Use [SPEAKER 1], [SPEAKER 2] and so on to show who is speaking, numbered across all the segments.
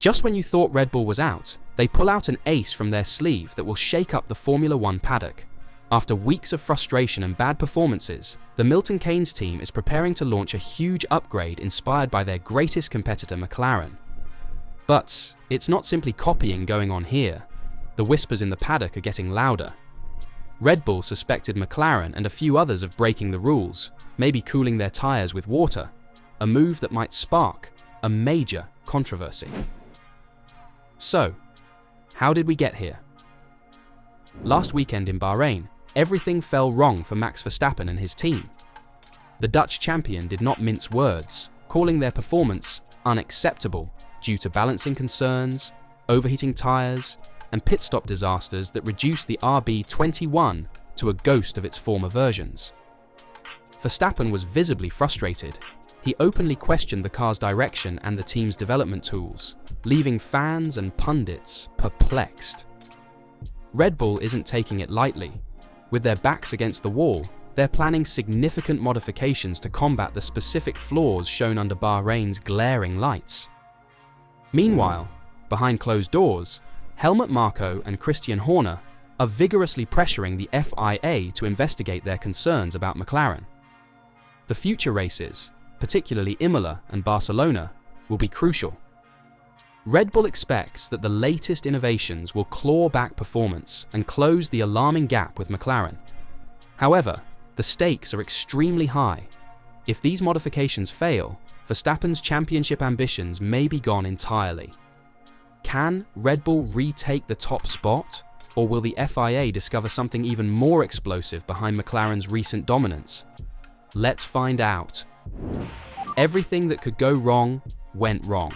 [SPEAKER 1] Just when you thought Red Bull was out, they pull out an ace from their sleeve that will shake up the Formula One paddock. After weeks of frustration and bad performances, the Milton Keynes team is preparing to launch a huge upgrade inspired by their greatest competitor McLaren. But it's not simply copying going on here. The whispers in the paddock are getting louder. Red Bull suspected McLaren and a few others of breaking the rules, maybe cooling their tyres with water, a move that might spark a major controversy. So, how did we get here? Last weekend in Bahrain, everything fell wrong for Max Verstappen and his team. The Dutch champion did not mince words, calling their performance unacceptable due to balancing concerns, overheating tyres, and pit stop disasters that reduced the RB21 to a ghost of its former versions. Verstappen was visibly frustrated. He openly questioned the car's direction and the team's development tools, leaving fans and pundits perplexed. Red Bull isn't taking it lightly. With their backs against the wall, they're planning significant modifications to combat the specific flaws shown under Bahrain's glaring lights. Meanwhile, behind closed doors, Helmut Marko and Christian Horner are vigorously pressuring the FIA to investigate their concerns about McLaren. The future races, particularly Imola and Barcelona, will be crucial. Red Bull expects that the latest innovations will claw back performance and close the alarming gap with McLaren. However, the stakes are extremely high. If these modifications fail, Verstappen's championship ambitions may be gone entirely. Can Red Bull retake the top spot, or will the FIA discover something even more explosive behind McLaren's recent dominance? Let's find out. Everything that could go wrong went wrong.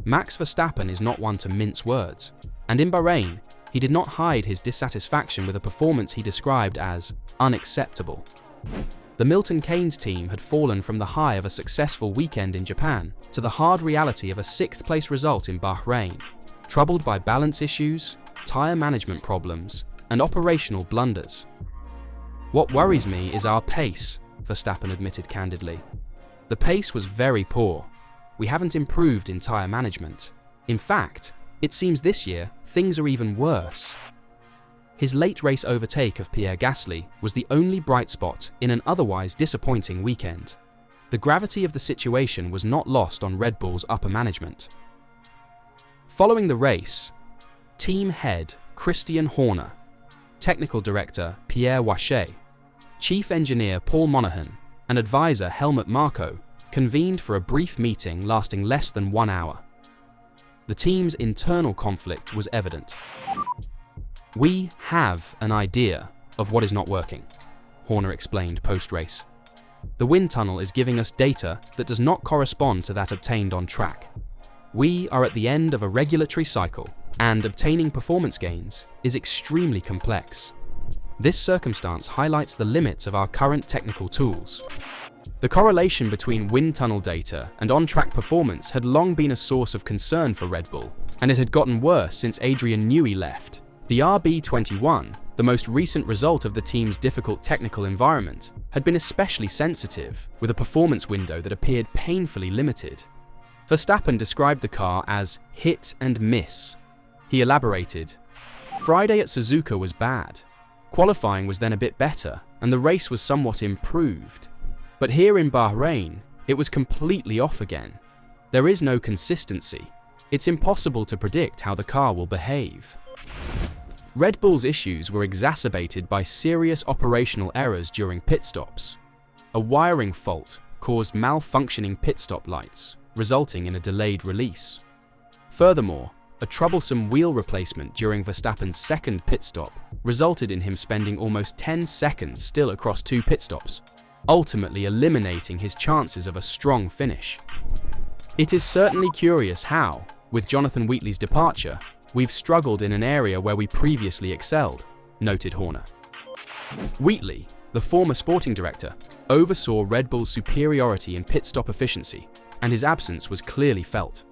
[SPEAKER 1] Max Verstappen is not one to mince words, and in Bahrain, he did not hide his dissatisfaction with a performance he described as unacceptable. The Milton Keynes team had fallen from the high of a successful weekend in Japan to the hard reality of a sixth-place result in Bahrain, troubled by balance issues, tyre management problems, and operational blunders. "What worries me is our pace," Verstappen admitted candidly. "The pace was very poor. We haven't improved in tyre management. In fact, it seems this year things are even worse." His late race overtake of Pierre Gasly was the only bright spot in an otherwise disappointing weekend. The gravity of the situation was not lost on Red Bull's upper management. Following the race, team head Christian Horner, technical director Pierre Wachet, chief engineer Paul Monaghan, and advisor Helmut Marko convened for a brief meeting lasting less than 1 hour. The team's internal conflict was evident. "We have an idea of what is not working," Horner explained post-race. "The wind tunnel is giving us data that does not correspond to that obtained on track. We are at the end of a regulatory cycle, and obtaining performance gains is extremely complex. This circumstance highlights the limits of our current technical tools." The correlation between wind tunnel data and on-track performance had long been a source of concern for Red Bull, and it had gotten worse since Adrian Newey left. The RB21, the most recent result of the team's difficult technical environment, had been especially sensitive, with a performance window that appeared painfully limited. Verstappen described the car as hit and miss. He elaborated, "Friday at Suzuka was bad. Qualifying was then a bit better, and the race was somewhat improved. But here in Bahrain, it was completely off again. There is no consistency. It's impossible to predict how the car will behave." Red Bull's issues were exacerbated by serious operational errors during pit stops. A wiring fault caused malfunctioning pit stop lights, resulting in a delayed release. Furthermore, a troublesome wheel replacement during Verstappen's second pit stop resulted in him spending almost 10 seconds still across 2 pit stops, ultimately eliminating his chances of a strong finish. It is certainly curious how, with Jonathan Wheatley's departure, we've struggled in an area where we previously excelled, noted Horner. Wheatley, the former sporting director, oversaw Red Bull's superiority in pit stop efficiency, and his absence was clearly felt.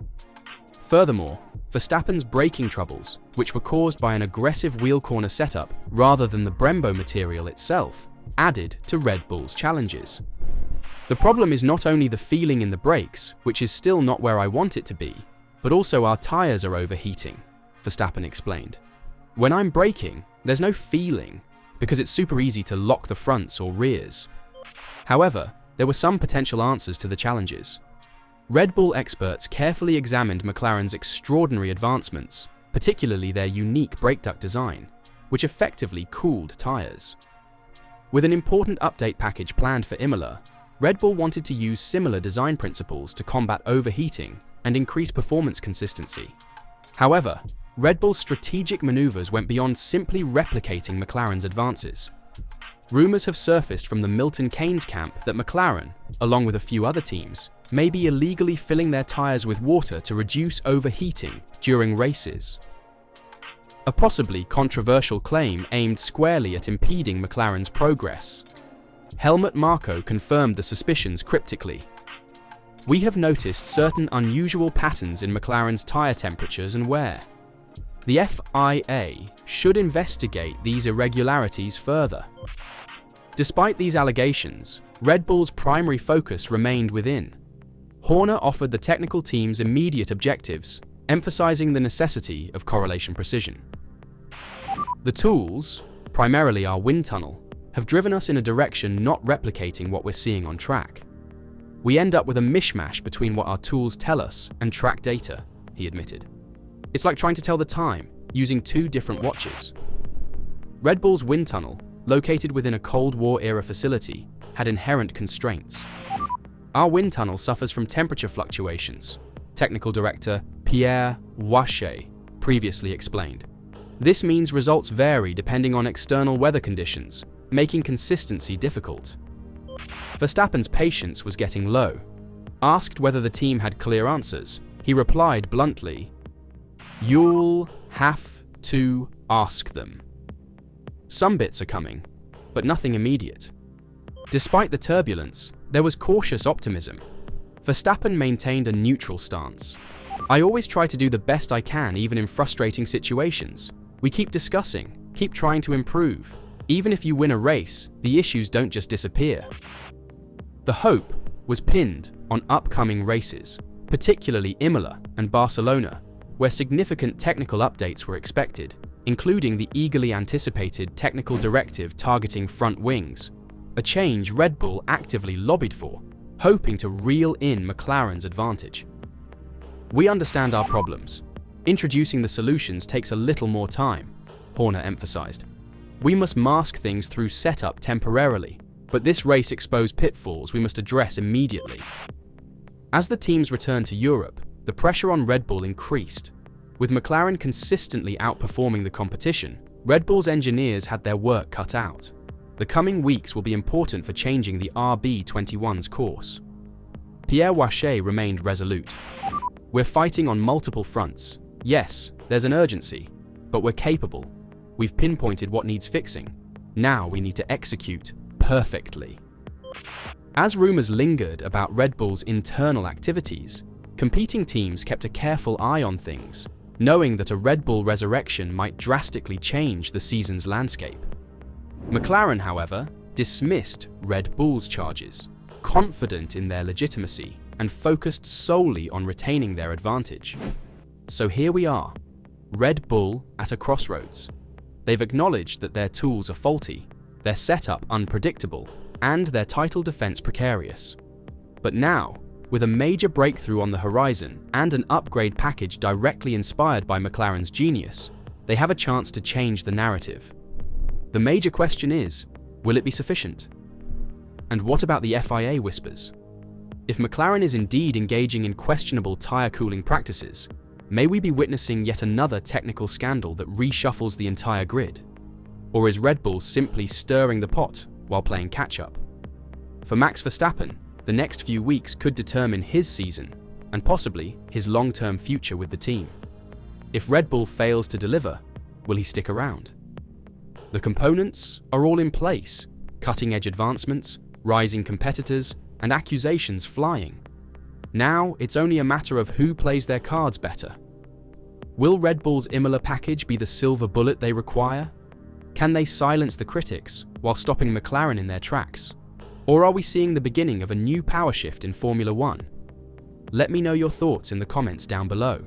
[SPEAKER 1] Furthermore, Verstappen's braking troubles, which were caused by an aggressive wheel corner setup rather than the Brembo material itself, added to Red Bull's challenges. "The problem is not only the feeling in the brakes, which is still not where I want it to be, But also our tires are overheating, Verstappen explained. When I'm braking, there's no feeling, because it's super easy to lock the fronts or rears. However, there were some potential answers to the challenges. Red Bull experts carefully examined McLaren's extraordinary advancements, particularly their unique brake duct design, which effectively cooled tires. With an important update package planned for Imola, Red Bull wanted to use similar design principles to combat overheating and increase performance consistency. However, Red Bull's strategic maneuvers went beyond simply replicating McLaren's advances. Rumors have surfaced from the Milton Keynes camp that McLaren, along with a few other teams, may be illegally filling their tires with water to reduce overheating during races. A possibly controversial claim aimed squarely at impeding McLaren's progress. Helmut Marko confirmed the suspicions cryptically. "We have noticed certain unusual patterns in McLaren's tire temperatures and wear. The FIA should investigate these irregularities further." Despite these allegations, Red Bull's primary focus remained within. Horner offered the technical team's immediate objectives, emphasizing the necessity of correlation precision. The tools, primarily our wind tunnel, have driven us in a direction not replicating what we're seeing on track. We end up with a mishmash between what our tools tell us and track data, he admitted. It's like trying to tell the time using two different watches. Red Bull's wind tunnel, located within a Cold War-era facility, had inherent constraints. Our wind tunnel suffers from temperature fluctuations, technical director Pierre Wachet previously explained. This means results vary depending on external weather conditions, making consistency difficult. Verstappen's patience was getting low. Asked whether the team had clear answers, he replied bluntly, "You'll have to ask them. Some bits are coming, but nothing immediate." Despite the turbulence, there was cautious optimism. Verstappen maintained a neutral stance. "I always try to do the best I can even in frustrating situations. We keep discussing, keep trying to improve. Even if you win a race, the issues don't just disappear." The hope was pinned on upcoming races, particularly Imola and Barcelona, where significant technical updates were expected, including the eagerly anticipated technical directive targeting front wings, a change Red Bull actively lobbied for, hoping to reel in McLaren's advantage. "We understand our problems. Introducing the solutions takes a little more time," Horner emphasized. "We must mask things through setup temporarily, but this race exposed pitfalls we must address immediately." As the teams returned to Europe, the pressure on Red Bull increased. With McLaren consistently outperforming the competition, Red Bull's engineers had their work cut out. The coming weeks will be important for changing the RB21's course. Pierre Wachet remained resolute. "We're fighting on multiple fronts. Yes, there's an urgency, but we're capable. We've pinpointed what needs fixing. Now we need to execute perfectly." As rumors lingered about Red Bull's internal activities, competing teams kept a careful eye on things, knowing that a Red Bull resurrection might drastically change the season's landscape. McLaren, however, dismissed Red Bull's charges, confident in their legitimacy and focused solely on retaining their advantage. So here we are, Red Bull at a crossroads. They've acknowledged that their tools are faulty, their setup unpredictable, and their title defense precarious. But now, with a major breakthrough on the horizon and an upgrade package directly inspired by McLaren's genius, they have a chance to change the narrative. The major question is, will it be sufficient? And what about the FIA whispers? If McLaren is indeed engaging in questionable tyre cooling practices, may we be witnessing yet another technical scandal that reshuffles the entire grid? Or is Red Bull simply stirring the pot while playing catch-up? For Max Verstappen, the next few weeks could determine his season and possibly his long-term future with the team. If Red Bull fails to deliver, will he stick around? The components are all in place, cutting-edge advancements, rising competitors, and accusations flying. Now it's only a matter of who plays their cards better. Will Red Bull's Imola package be the silver bullet they require? Can they silence the critics while stopping McLaren in their tracks? Or are we seeing the beginning of a new power shift in Formula One? Let me know your thoughts in the comments down below.